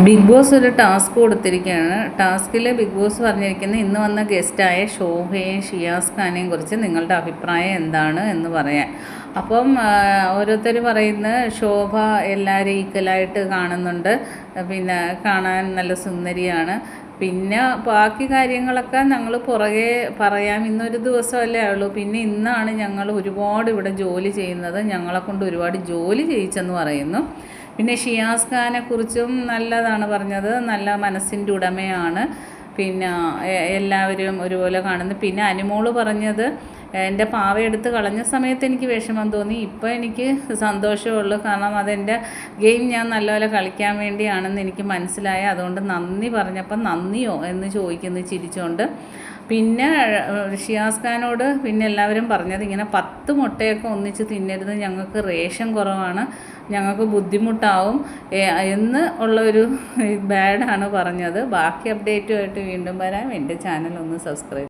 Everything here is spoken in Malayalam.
ബിഗ് ബോസ് ഒരു ടാസ്ക് കൊടുത്തിരിക്കുകയാണ്. ടാസ്കിൽ ബിഗ് ബോസ് പറഞ്ഞിരിക്കുന്നത് ഇന്ന് വന്ന ഗസ്റ്റായ ശോഭയെയും ഷിയാസ് ഖാനെയും കുറിച്ച് നിങ്ങളുടെ അഭിപ്രായം എന്താണ് എന്ന് പറയാൻ. അപ്പം ഓരോരുത്തർ പറയുന്നത് ശോഭ എല്ലാവരും ഈക്വലായിട്ട് കാണുന്നുണ്ട്, പിന്നെ കാണാൻ നല്ല സുന്ദരിയാണ്, പിന്നെ ബാക്കി കാര്യങ്ങളൊക്കെ ഞങ്ങൾ പുറകെ പറയാം, ഇന്നൊരു ദിവസമല്ലേ ഉള്ളൂ, പിന്നെ ഇന്നാണ് ഞങ്ങൾ ഒരുപാട് ഇവിടെ ജോലി ചെയ്യുന്നത്, ഞങ്ങളെ കൊണ്ട് ഒരുപാട് ജോലി ചെയ്യിച്ചെന്ന് പറയുന്നു. പിന്നെ ഷിയാസ് ഖാനെ കുറിച്ചും നല്ലതാണ് പറഞ്ഞത്, നല്ല മനസ്സിൻ്റെ ഉടമയാണ്, പിന്നെ എല്ലാവരും ഒരുപോലെ കാണുന്നു. പിന്നെ അനുമോള് പറഞ്ഞത് എൻ്റെ പാവ എടുത്ത് കളഞ്ഞ സമയത്ത് എനിക്ക് വിഷമം തോന്നി, ഇപ്പോൾ എനിക്ക് സന്തോഷമുള്ളൂ, കാരണം അതെൻ്റെ ഗെയിം ഞാൻ നല്ലപോലെ കളിക്കാൻ വേണ്ടിയാണെന്ന് എനിക്ക് മനസ്സിലായി, അതുകൊണ്ട് നന്ദി പറഞ്ഞപ്പോൾ നന്ദിയോ എന്ന് ചോദിക്കുന്നു ചിരിച്ചുകൊണ്ട്. പിന്നെ ഷിയാസ് ഖാനോട് പിന്നെ എല്ലാവരും പറഞ്ഞത് ഇങ്ങനെ 10 മുട്ടയൊക്കെ ഒന്നിച്ച് തിന്നരുത്, ഞങ്ങൾക്ക് റേഷൻ കുറവാണ്, ഞങ്ങൾക്ക് ബുദ്ധിമുട്ടാവും എന്ന് ഉള്ളൊരു ബാഡാണ് പറഞ്ഞത്. ബാക്കി അപ്ഡേറ്റുമായിട്ട് വീണ്ടും വരാം. എൻ്റെ ചാനൽ ഒന്ന് സബ്സ്ക്രൈബ്